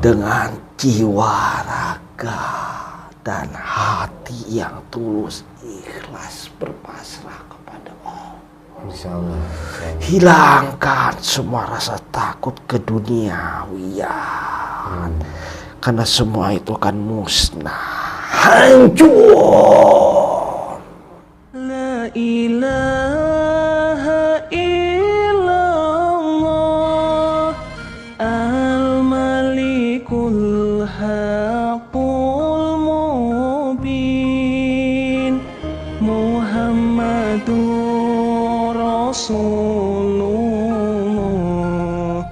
dengan jiwa, raga, dan hati yang tulus, ikhlas berpasrah kepada Allah. Insya Allah. Hilangkan semua rasa takut keduniawian, karena semua itu akan musnah, hancur. La ilaha illallah al-malikul haqqul mubin Muhammadur Rasulullah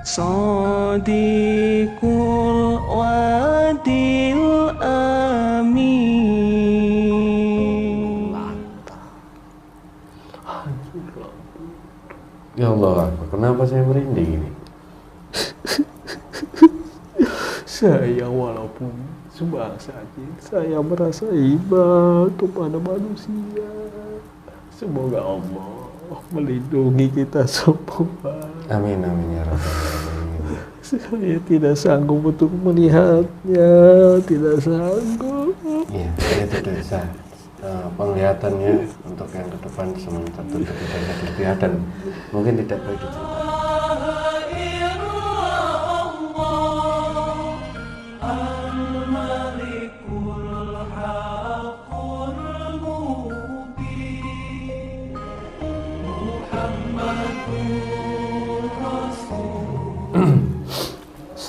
Sadiqul wadil amin. Ya Allah, kenapa saya merinding ini? Saya walaupun sebangsa, saya merasa iba kepada manusia. Semoga Allah melindungi kita semua. Amin amin ya Rabbal alamin. Saya tidak sanggup untuk melihatnya, tidak sanggup. Iya, saya tidak bisa. Penglihatannya untuk yang ke depan semuanya tertutup tidak kelihatan, mungkin tidak baik diceritakan.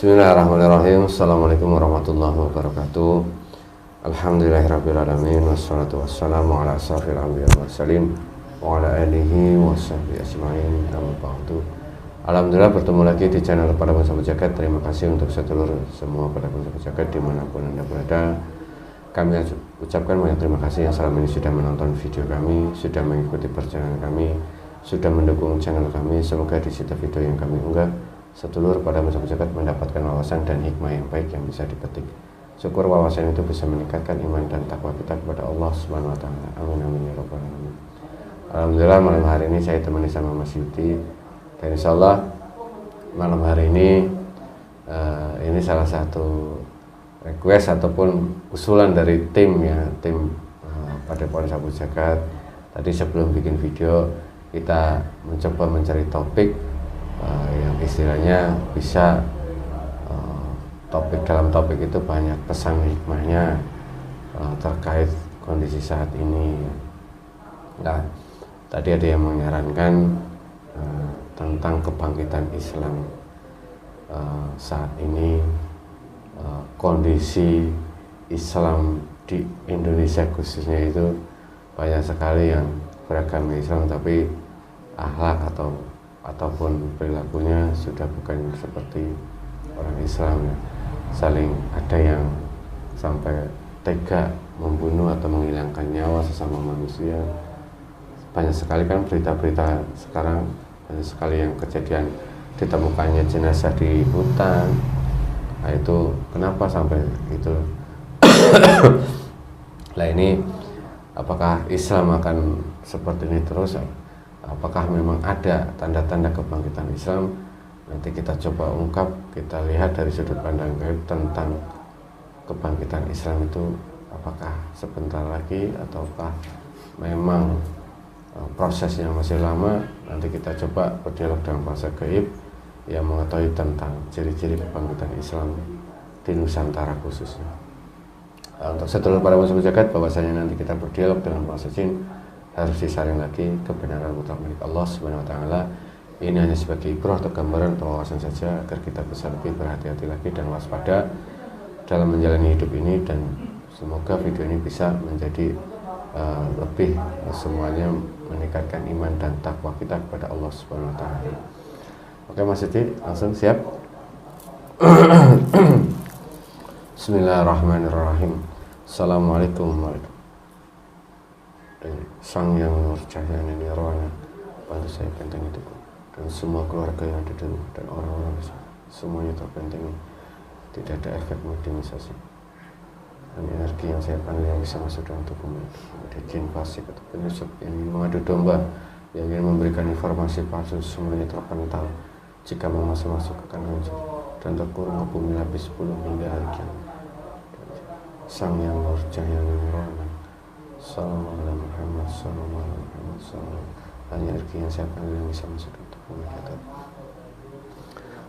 Bismillahirrahmanirrahim. Assalamualaikum warahmatullahi wabarakatuh. Alhamdulillahirrabbilalamin. Wassalatu wassalamu ala asyrafil anbiya wal mursalin wa ala alihi wa sahbihi ajma'in. Amma ba'du. Alhamdulillah bertemu lagi di channel Pedagang Sahabat Jagat. Terima kasih untuk sedulur semua Pedagang Sahabat Jagat dimanapun Anda berada. Kami ucapkan banyak terima kasih yang selama ini sudah menonton video kami, sudah mengikuti perjalanan kami, sudah mendukung channel kami. Semoga di setiap video yang kami unggah, sedulur Pedagang Sahabat Jagat mendapatkan wawasan dan hikmah yang baik yang bisa dipetik. Syukur wawasan itu bisa meningkatkan iman dan takwa kita kepada Allah Subhanahu wa taala. Amin amin ya rabbal alamin. Alhamdulillah malam hari ini saya temani sama Mas Yudi. Dan insyaallah malam hari ini salah satu request ataupun usulan dari tim Padepokan Sahabat Jagat. Tadi sebelum bikin video kita mencoba mencari topik yang istilahnya bisa dalam topik itu banyak pesan hikmahnya terkait kondisi saat ini. Nah, tadi ada yang menyarankan tentang kebangkitan Islam saat ini, kondisi Islam di Indonesia khususnya itu banyak sekali yang beragama Islam tapi akhlak ataupun perilakunya sudah bukan seperti orang Islam ya. Saling ada yang sampai tega membunuh atau menghilangkan nyawa sesama manusia. Banyak sekali kan berita-berita sekarang, banyak sekali yang kejadian ditemukannya jenazah di hutan. Nah itu kenapa sampai itu? Nah ini apakah Islam akan seperti ini terus? Apakah memang ada tanda-tanda kebangkitan Islam? Nanti kita coba ungkap, kita lihat dari sudut pandang gaib tentang kebangkitan Islam itu apakah sebentar lagi ataukah memang prosesnya masih lama. Nanti kita coba berdialog dengan proses gaib yang mengetahui tentang ciri-ciri kebangkitan Islam di Nusantara khususnya. Untuk sedulur para Sahabat Jagat, bahwasanya nanti kita berdialog dengan proses jin harus disaring lagi kebenaran mutlak milik Allah Subhanahu wa taala. Ini hanya sebagai ibrah atau gambaran atau wawasan saja agar kita bisa lebih berhati-hati lagi dan waspada dalam menjalani hidup ini, dan semoga video ini bisa menjadi lebih semuanya meningkatkan iman dan takwa kita kepada Allah Subhanahu wa taala. Oke Mas Yudi, langsung siap? Bismillahirrahmanirrahim. Assalamualaikum warahmatullahi wabarakatuh. Sang yang nurcahaya nirwana, bantu saya benteng itu dan semua keluarga yang ada di rumah dan orang-orang semuanya terbentengi, tidak ada efek modernisasi dan energi yang saya panggil yang bisa masuk dalam tubuhmu. Ada jin fasik atau penyusup yang ingin mengadu domba, yang ingin memberikan informasi palsu, semuanya terpental. Jika mau masuk akan hancur. dan terkurung ke bumi lapis 10 hingga hari kiamat. Sang yang nur cahaya nurani, sallallahu alaihi Muhammad, sallallahu alaihi Muhammad, sallallahu hanya rezeki yang siapa yang bisa masuk ke bumi kita.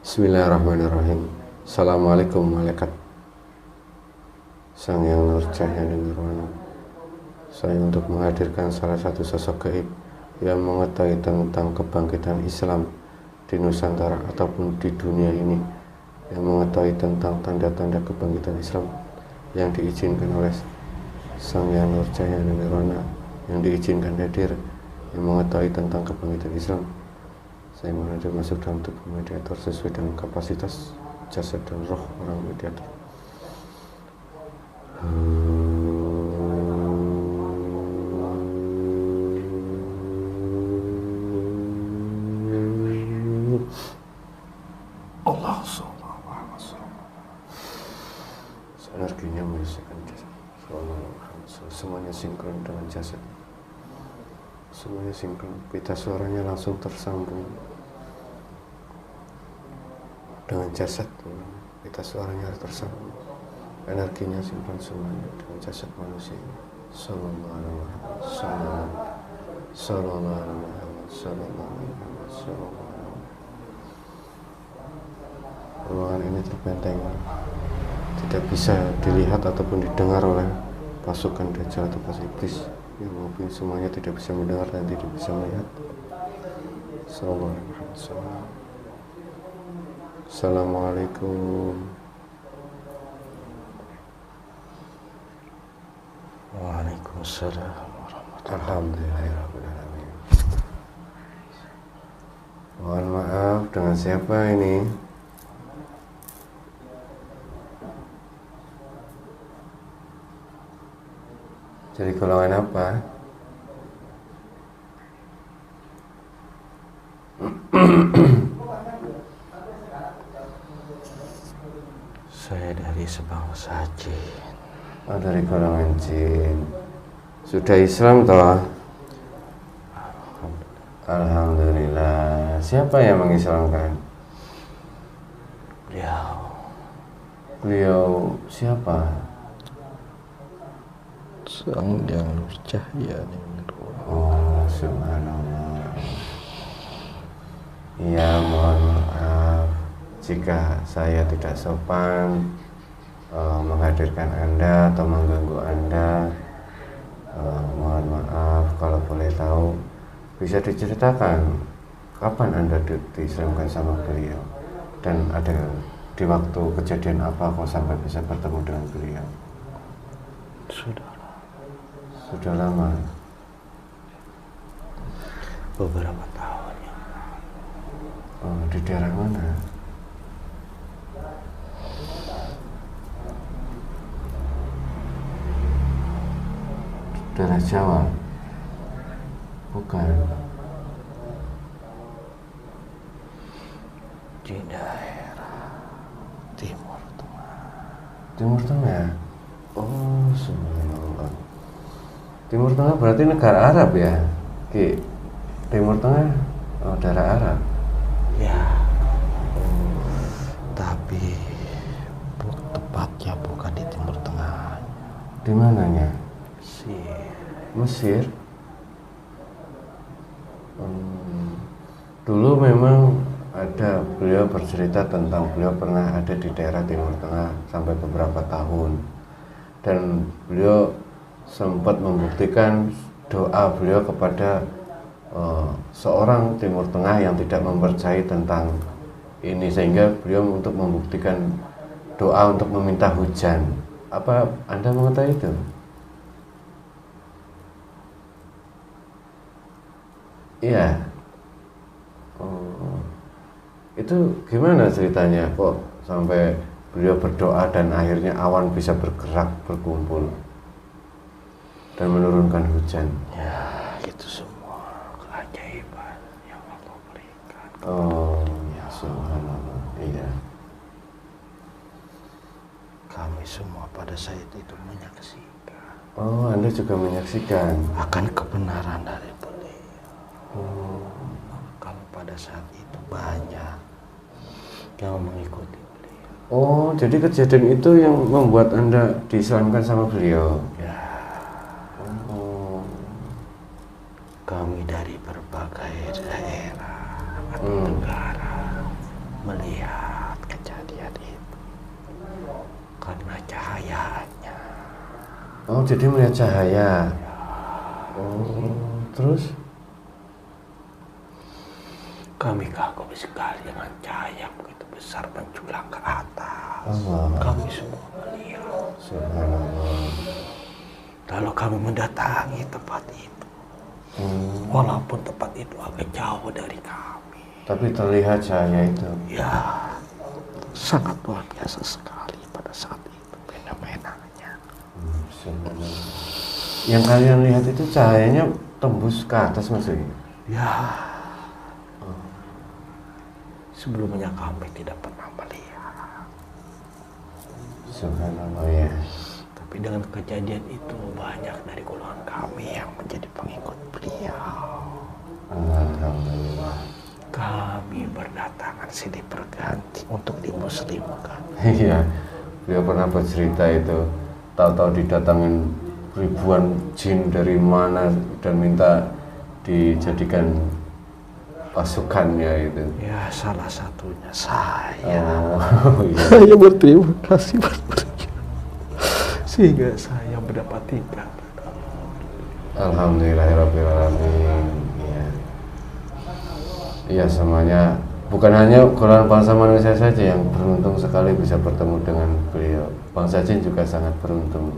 Bismillahirrahmanirrahim. Assalamualaikum malaikat sang yang nur cahaya nurani. Saya untuk menghadirkan salah satu sosok gaib yang mengetahui tentang kebangkitan Islam di Nusantara ataupun di dunia ini, yang mengetahui tentang tanda-tanda kebangkitan Islam yang diizinkan oleh Sang Yang Nur Cahaya Nirwana, yang diizinkan hadir, yang mengetahui tentang kebangkitan Islam. Saya mohon hadir masuk dalam tubuh mediator sesuai dengan kapasitas jasad dan roh orang mediator. Allah energinya menyelesaikan jasad. Semuanya sinkron dengan jasad. Semuanya sinkron. Pita suaranya langsung tersambung dengan jasad. Pita suaranya tersambung. Energinya sinkron semuanya dengan jasad manusia. Sallallahu alaihi wasallam. Sallallahu alaihi wasallam. Sallallahu alaihi wasallam. Ruangan ini terbenteng, tidak bisa dilihat ataupun didengar oleh pasukan Dajjal atau pasukan iblis. Ya, mungkin semuanya tidak bisa mendengar dan tidak bisa melihat. Assalamualaikum. Waalaikumsalam warahmatullahi Alhamdulillahirrahmanirrahim. Mohon maaf, dengan siapa ini? Jadi golongan apa? Saya dari sebangsa jin. Oh, dari golongan jin. Sudah Islam toh? Alhamdulillah. Siapa yang mengislamkan? Beliau siapa? Sang Yang Nur Cahaya Nirwana. Oh, subhanallah. Ya, mohon maaf jika saya tidak sopan menghadirkan Anda atau mengganggu Anda. Mohon maaf. Kalau boleh tahu, bisa diceritakan kapan Anda diislamkan sama beliau, dan ada di waktu kejadian apa kok sampai bisa bertemu dengan beliau? Sudah lama. Beberapa tahun yang Oh, di daerah mana? Daerah Jawa? Bukan. di daerah Timur Tengah. Timur Tengah? Oh, subhanallah. Timur Tengah berarti negara Arab ya? Ki, Timur Tengah, oh, daerah Arab. Ya, tapi tepatnya bukan di Timur Tengah. Di mananya? Mesir. Mesir. Dulu memang ada, beliau bercerita tentang beliau pernah ada di daerah Timur Tengah sampai beberapa tahun, dan beliau sempat membuktikan doa beliau kepada seorang Timur Tengah yang tidak mempercayai tentang ini, sehingga beliau untuk membuktikan doa untuk meminta hujan. Apa Anda mengetahui itu? Iya. Oh, itu gimana ceritanya kok sampai beliau berdoa dan akhirnya awan bisa bergerak, berkumpul dan menurunkan hujan? Ya, itu semua keajaiban yang Allah berikan. Oh, ya subhanallah. Iya. Kami semua pada saat itu menyaksikan. Oh, Anda juga menyaksikan Akan kebenaran dari beliau. Oh, Kalau pada saat itu banyak yang mengikuti beliau. Oh, jadi kejadian itu yang membuat Anda diislamkan sama beliau? Ya, Oh. kami dari berbagai daerah atau negara melihat kejadian itu karena cahayanya. Oh, jadi melihat cahaya. Oh, terus? Kami kagum sekali dengan cahaya yang begitu besar menjulang ke atas. Allah. Kami semua melihat. Subhanallah. Lalu kami mendatangi tempat itu. Walaupun tempat itu agak jauh dari kami. Tapi terlihat cahaya itu. Ya, sangat luar biasa sekali pada saat itu fenomenanya. Subhanallah. Yang kalian lihat itu cahayanya tembus ke atas maksudnya? Ya, sebelumnya kami tidak pernah melihat. Subhanallah ya. Tapi dengan kejadian itu banyak dari golongan kami yang menjadi pengikut beliau. Alhamdulillah. Kami berdatangan silih berganti untuk dimuslimkan. Iya, beliau pernah bercerita itu. Tahu-tahu didatangin ribuan jin dari mana dan minta dijadikan pasukannya itu. Ya, salah satunya saya. Oh, iya. Saya berterima kasih pada beliau. Sehingga saya mendapat tingkat. Alhamdulillahirrahmanirrahim. Iya. Iya, semuanya bukan hanya golongan bangsa manusia saja yang beruntung sekali bisa bertemu dengan beliau. Bangsa jin juga sangat beruntung.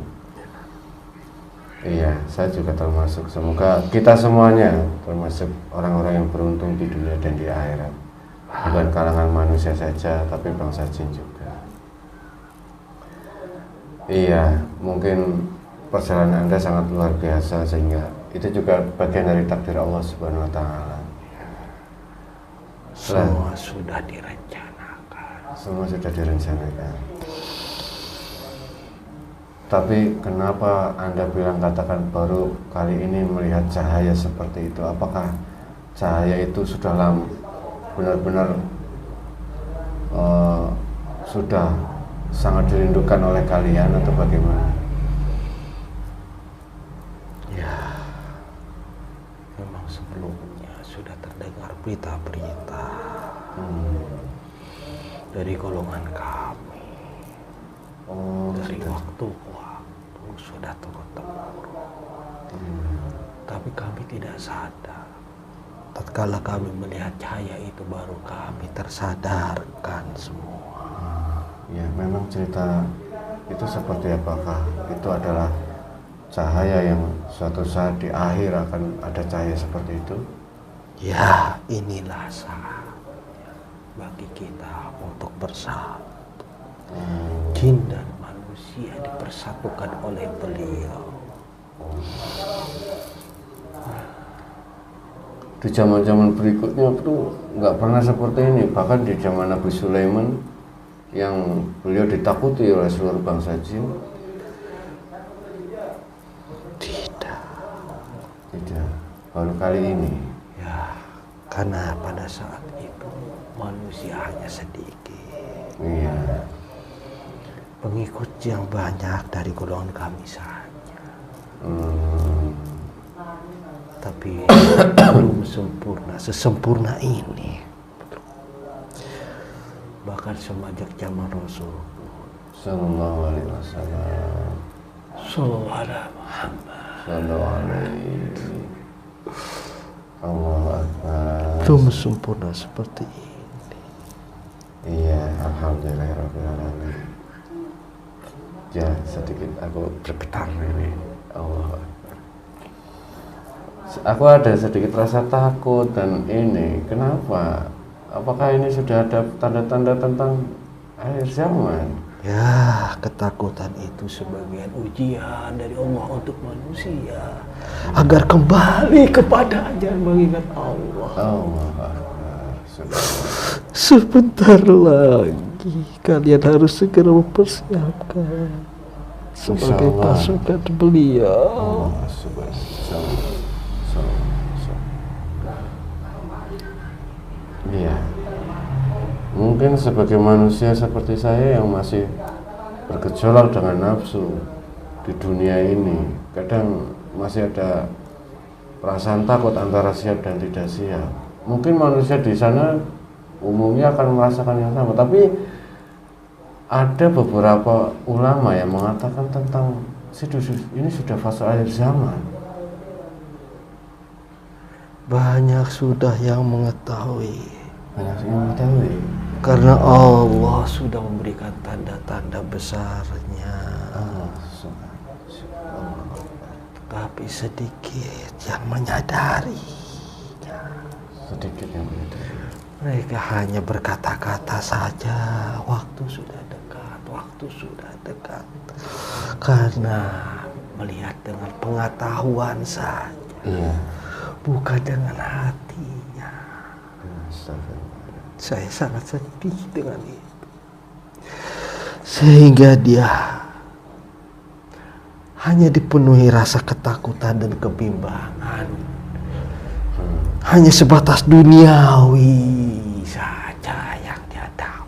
Iya, saya juga termasuk. Semoga kita semuanya termasuk orang-orang yang beruntung di dunia dan di akhirat. Bukan kalangan manusia saja, tapi bangsa jin juga. Iya, mungkin perjalanan Anda sangat luar biasa sehingga itu juga bagian dari takdir Allah Subhanahu wa taala. Semua sudah direncanakan. Semua sudah direncanakan. Tapi kenapa Anda bilang katakan baru kali ini melihat cahaya seperti itu? Apakah cahaya itu sudah benar-benar sudah sangat dirindukan oleh kalian atau bagaimana? Ya, memang sebelumnya sudah terdengar berita-berita dari golongan kami. Dari waktu ke waktu sudah turun-temurun. Tapi kami tidak sadar. Tatkala kami melihat cahaya itu baru kami tersadarkan semua. Ya, memang cerita itu seperti apakah itu adalah cahaya yang suatu saat di akhir akan ada cahaya seperti itu? Ya, inilah saatnya bagi kita untuk bersatu. Jin dan manusia dipersatukan oleh beliau. Di zaman-zaman berikutnya itu nggak pernah seperti ini. Bahkan di zaman Nabi Sulaiman yang beliau ditakuti oleh seluruh bangsa jin. Tidak, baru kali ini. Ya, karena pada saat itu manusia hanya sedikit. Iya. Pengikut yang banyak dari golongan kami saja. Tapi belum sempurna, sesempurna ini. Bahkan semenjak zaman Rasul Sallallahu alaihi wasallam. Sallallahu alaihi Muhammad. Sallallahu alaihi. Allahu Akbar. Belum sempurna seperti ini. Iya, alhamdulillahirrahmanirrahim. Ya, sedikit aku bergetar ini. Allah Akbar. Aku ada sedikit rasa takut dan ini, kenapa? Apakah ini sudah ada tanda-tanda tentang akhir zaman? Ya, ketakutan itu sebagian ujian dari Allah untuk manusia agar kembali kepadanya mengingat Allah. Allah Akbar. Sebentar lagi kalian harus segera mempersiapkan sebagai pasukan beliau. Iya. Mungkin sebagai manusia seperti saya yang masih bergejolak dengan nafsu di dunia ini, kadang masih ada perasaan takut antara siap dan tidak siap. Mungkin manusia di sana umumnya akan merasakan yang sama, tapi ada beberapa ulama yang mengatakan tentang ini sudah fase akhir zaman. Banyak sudah yang mengetahui. Karena Allah sudah memberikan tanda-tanda besarnya. Tapi sedikit yang menyadarinya. Sedikit yang menyadari. Mereka hanya berkata-kata saja, waktu sudah dekat, waktu sudah dekat. Karena melihat dengan pengetahuan saja, bukan dengan hatinya. Saya sangat sedih dengan itu. Sehingga dia hanya dipenuhi rasa ketakutan dan kebimbangan. Hanya sebatas duniawi saja yang dia tahu.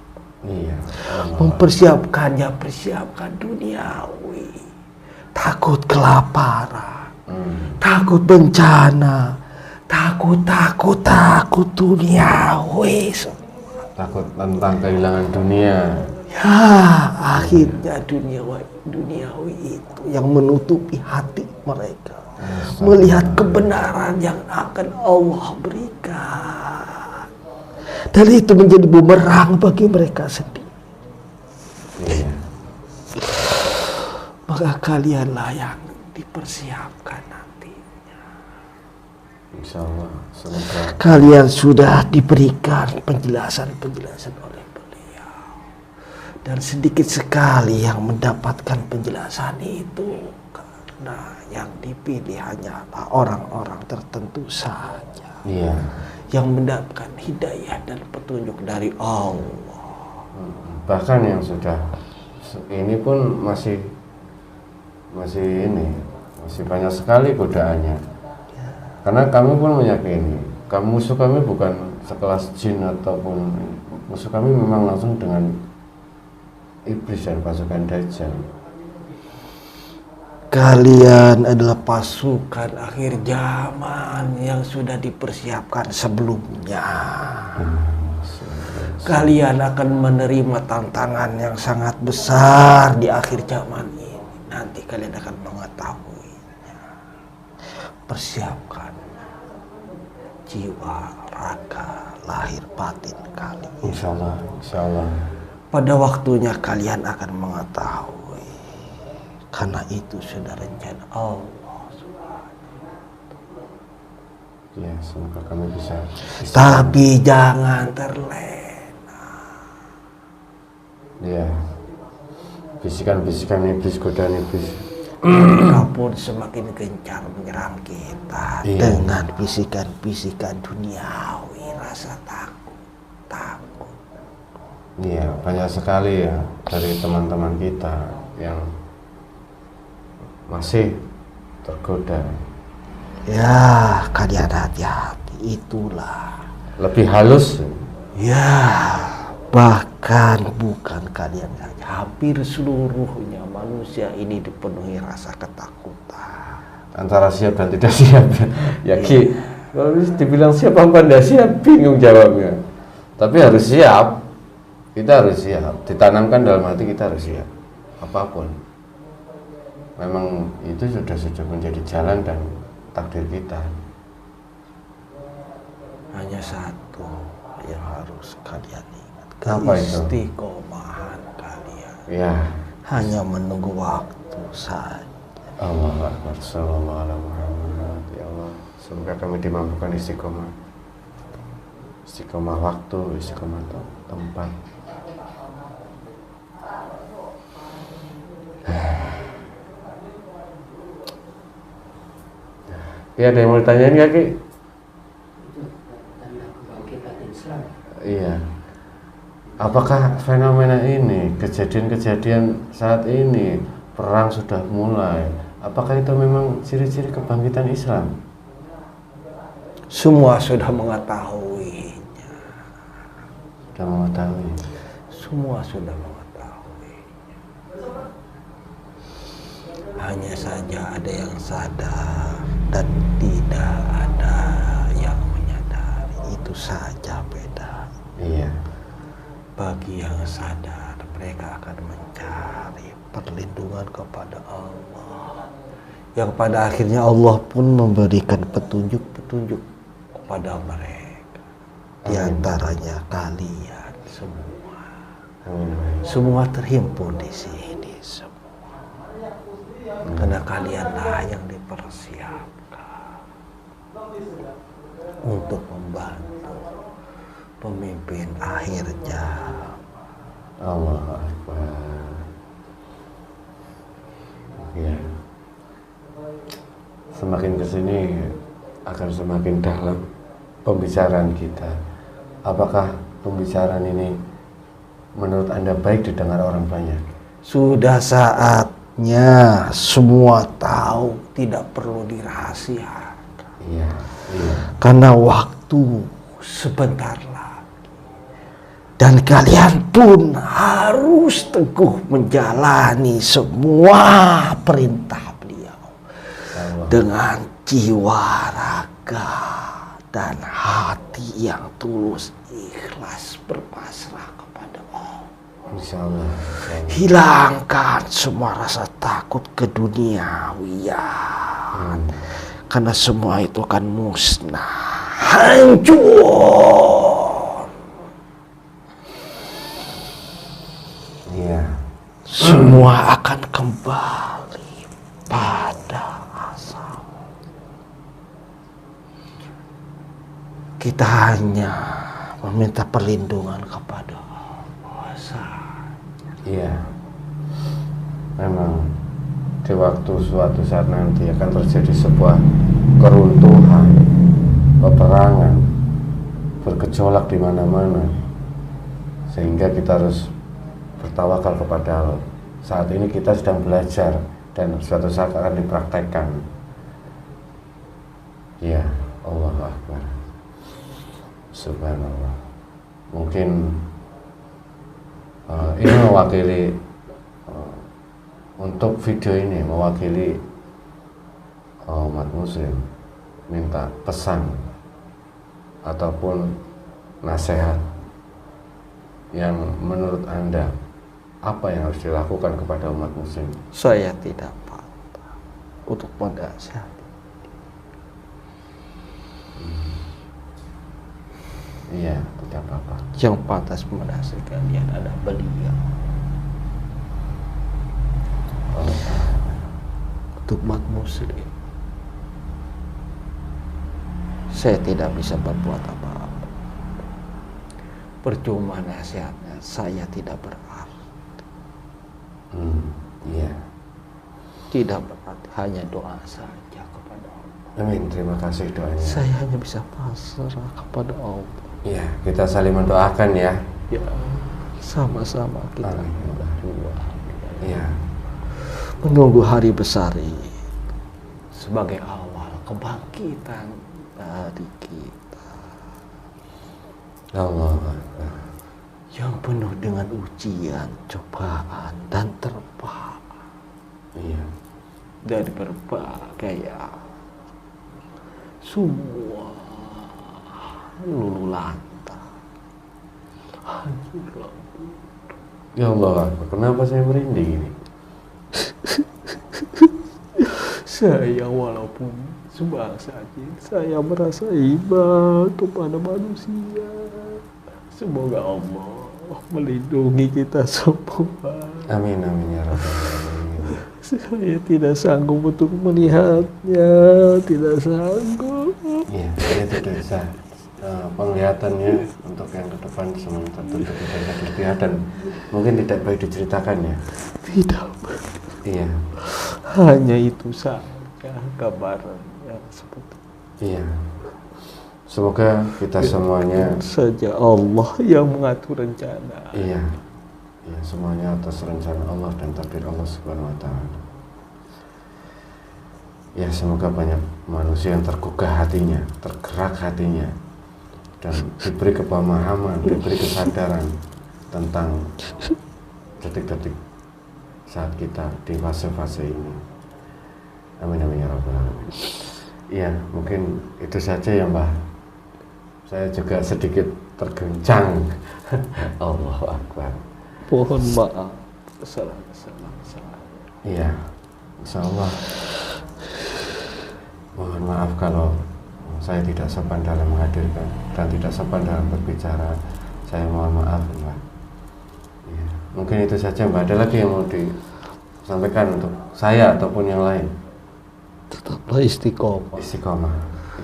Mempersiapkannya, persiapkan duniawi. Takut kelaparan, takut bencana, takut duniawi. Takut tentang kehilangan dunia. Ya, akhirnya duniawi itu yang menutupi hati mereka. Melihat kebenaran yang akan Allah berikan. Dan itu menjadi bumerang bagi mereka sendiri. Maka kalianlah yang dipersiapkan nantinya. Insya Allah, semoga kalian sudah diberikan penjelasan-penjelasan oleh beliau. Dan sedikit sekali yang mendapatkan penjelasan itu. Karena yang dipilih hanyalah orang-orang tertentu saja. Yang mendapatkan hidayah dan petunjuk dari Allah. Bahkan yang sudah ini pun masih banyak sekali godaannya. Karena kami pun meyakini musuh kami bukan sekelas jin ataupun musuh kami memang langsung dengan iblis dan pasukan Dajjal. Kalian adalah pasukan akhir zaman yang sudah dipersiapkan sebelumnya. Kalian akan menerima tantangan yang sangat besar di akhir zaman ini. Nanti kalian akan mengetahuinya. Persiapkan jiwa, raga, lahir batin kalian. Insya Allah, insya Allah. Pada waktunya kalian akan mengetahui. Karena itu sudah rencana Allah Subhanahu. Ya, semoga kami bisa. Tapi jangan terlena. Ya, bisikan-bisikan iblis, godaan iblis. Mereka pun semakin gencar menyerang kita dengan bisikan-bisikan duniawi, rasa takut. Iya, banyak sekali ya dari teman-teman kita yang masih tergoda. Ya, kalian hati-hati, itulah. Lebih halus. Ya, bahkan bukan kalian saja, hampir seluruhnya manusia ini dipenuhi rasa ketakutan. Antara siap dan tidak siap. Ya, kalau dibilang siap apa tidak siap, bingung jawabnya. Tapi harus siap. Kita harus siap. Ditanamkan dalam hati kita harus siap. Apapun. Memang itu sudah menjadi jalan dan takdir kita. Hanya satu yang harus kalian ingat. Keistiqomahan kalian. Ya. Hanya menunggu waktu saja. Allah Akbar. Sallallahu alaihi Muhammad. Ya Allah, semoga kami dimampukan istiqomah. Istiqomah waktu, istiqomah tempat. Ya, ada yang mau ditanyain nggak, Ki? Tanda kebangkitan Islam. Iya. Apakah fenomena ini, kejadian-kejadian saat ini, perang sudah mulai, apakah itu memang ciri-ciri kebangkitan Islam? Semua sudah mengetahuinya. sudah mengetahui. Semua sudah mengetahui. Hanya saja ada yang sadar dan tidak ada yang menyadari. Itu saja beda. Iya. Bagi yang sadar, mereka akan mencari perlindungan kepada Allah. Yang pada akhirnya Allah pun memberikan petunjuk-petunjuk kepada mereka. Di antaranya kalian semua. Semua terhimpun di sini semua. Karena kalianlah yang dipersiapkan untuk membantu pemimpin akhir zaman. Allahu Akbar. Ya. Semakin kesini akan semakin dalam pembicaraan kita. Apakah pembicaraan ini menurut Anda baik didengar orang banyak? Sudah saatnya semua tahu, tidak perlu dirahasiakan. Iya, iya. Karena waktu sebentar lagi. Dan kalian pun harus teguh menjalani semua perintah beliau. Allah. Dengan jiwa, raga, dan hati yang tulus, ikhlas berpasrah kepada Allah. Insya Allah. Hilangkan semua rasa takut keduniawian. Karena semua itu akan musnah, hancur. Iya. Semua akan kembali pada asal. Kita hanya meminta perlindungan kepada Allah saja. Iya. Memang di waktu suatu saat nanti akan terjadi sebuah keruntuhan, peperangan, bergejolak di mana-mana, sehingga kita harus bertawakal kepada Allah. Saat ini kita sedang belajar dan suatu saat akan dipraktekkan. Ya, Allahu Akbar. Subhanallah. Mungkin ini mewakili untuk video ini mewakili umat muslim, minta pesan ataupun nasihat yang menurut Anda apa yang harus dilakukan kepada umat muslim? Saya tidak patah untuk menasihati. Iya, tidak apa-apa. Yang pantas menasihati kalian adalah beliau. Untuk umat muslim, saya tidak bisa berbuat apa-apa. Percuma nasihatnya, saya tidak berarti. Iya. Tidak berarti, hanya doa saja kepada Allah. Amin, terima kasih doanya. Saya hanya bisa pasrah kepada Allah. Iya, kita saling mendoakan ya. Ya, sama-sama kita Amin. berdua. Iya. Menunggu hari besar ini sebagai awal kebangkitan dari kita Allah Akbar. yang penuh dengan ujian, cobaan, dan terpaan Iya. dari berbagai semua lulu lantak. Hancur. Ya Allah Akbar, kenapa saya merinding ini? Saya walaupun sebangsa jin, saya merasa iba kepada manusia. Semoga Allah melindungi kita semua. Amin, amin ya Rabbal Alamin. Saya tidak sanggup untuk melihatnya, tidak sanggup. Iya, saya tidak bisa. Penglihatannya untuk yang ke depan semuanya tertutup tidak dilihat dan mungkin tidak baik diceritakan ya. Tidak. Iya. Hanya itu saja gambarannya seperti Iya. Semoga kita semuanya saja Allah yang mengatur rencana. iya. Iya, semuanya atas rencana Allah dan takdir Allah Subhanahu wa taala. Ya, semoga banyak manusia yang tergugah hatinya, tergerak hatinya dan diberi kepemahaman, diberi kesadaran tentang detik-detik saat kita di fase-fase ini. Amin amin ya rabbal alamin. Iya, mungkin itu saja ya Mbah. Saya juga sedikit terguncang. Allahu Akbar. Mohon maaf. Salah. Iya, insyaallah. Mohon maaf kalau saya tidak sopan dalam menghadirkan dan tidak sopan dalam berbicara. Saya mohon maaf Mbak. Ya, mungkin itu saja Mbak. Ada lagi yang mau disampaikan untuk saya ataupun yang lain? Tetaplah istiqomah. Istiqomah.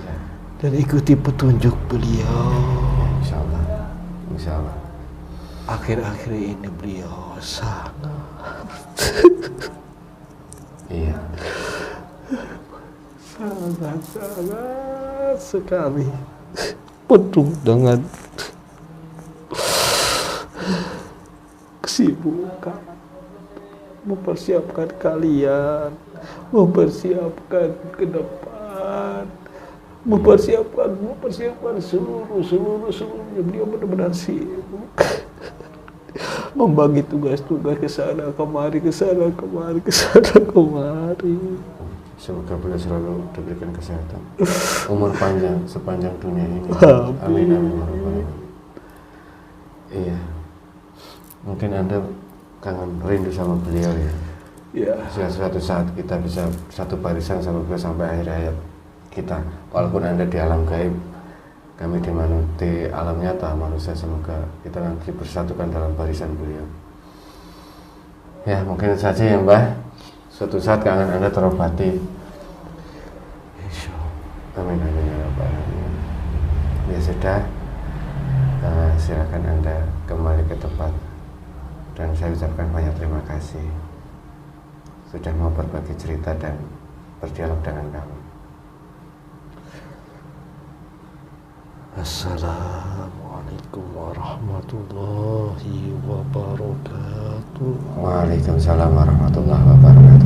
Ya. Dan ikuti petunjuk beliau. Insyaallah. Insyaallah. Akhir-akhir ini beliau sangat. Iya. Sangat sekali penuh dengan kesibukan mempersiapkan kalian, mempersiapkan ke depan, mempersiapkan seluruhnya. Beliau benar-benar sibuk membagi tugas-tugas ke sana kemari. Semoga beliau selalu diberikan kesehatan, umur panjang sepanjang dunia ini. Amin amin ya rabbal alamin. Iya, mungkin Anda kangen rindu sama beliau ya. Ya. Suatu saat kita bisa satu barisan sama beliau sampai akhir hayat kita. Walaupun Anda di alam gaib, kami di alam nyata manusia, semoga kita nanti bersatukan dalam barisan beliau. Ya, mungkin saja ya Mbah. Suatu saat kangen Anda terobati. Amin amin ya rabbal alamin. Ya sudah, silakan Anda kembali ke tempat. Dan saya ucapkan banyak terima kasih sudah mau berbagi cerita dan berdialog dengan kami. Assalamualaikum warahmatullahi wabarakatuh. Waalaikumsalam warahmatullahi wabarakatuh.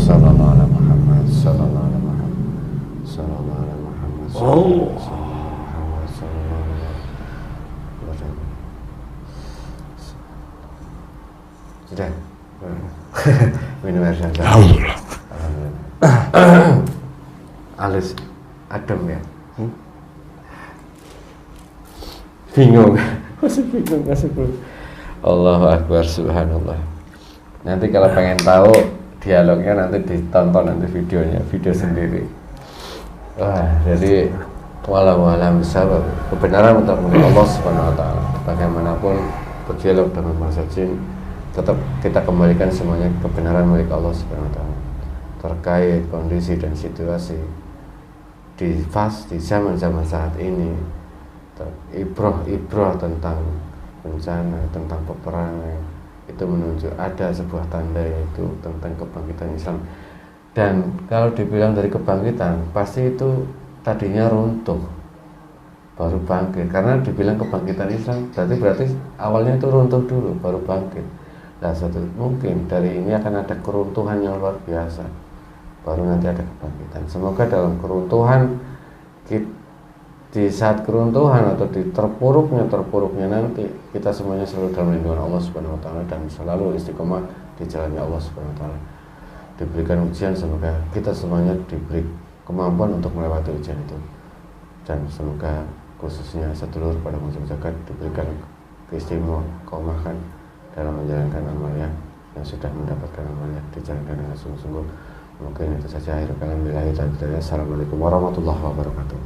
Sallallahu alaihi Muhammad, sallallahu alaihi Muhammad, sallallahu alaihi Muhammad, sallallahu alaihi Muhammad. Sudah. Minum air saja. Alhamdulillah. Alis adem ya. Bingung. Masih bingung. Allahu Akbar, subhanallah. Nanti kalau pengen tahu dialognya nanti ditonton nanti videonya, video sendiri. Wah, jadi walau alam bisawab, kebenaran untuk Allah Subhanahu wa taala. Bagaimanapun berdialog dengan bangsa jin, tetap kita kembalikan semuanya kebenaran milik Allah Subhanahu wa taala. Terkait kondisi dan situasi di zaman-zaman saat ini, ibrah tentang bencana, tentang peperangan, itu menunjuk ada sebuah tanda, yaitu tentang kebangkitan Islam. Dan kalau dibilang dari kebangkitan, pasti itu tadinya runtuh baru bangkit. Karena dibilang kebangkitan Islam berarti awalnya itu runtuh dulu baru bangkit. Nah, mungkin dari ini akan ada keruntuhan yang luar biasa, baru nanti ada kebangkitan. Semoga dalam keruntuhan, di saat keruntuhan atau di terpuruknya nanti, kita semuanya selalu dalam lindungan Allah Subhanahu wa taala dan selalu istiqomah di jalannya Allah Subhanahu wa taala. Diberikan ujian, semoga kita semuanya diberi kemampuan untuk melewati ujian itu. Dan semoga khususnya sedulur pada musim zakat diberikan keistiqomahan dalam menjalankan amalnya, yang sudah mendapatkan amalnya dijalankan dengan sungguh-sungguh. Mungkin itu saja, akhir kalam. Assalamualaikum warahmatullahi wabarakatuh.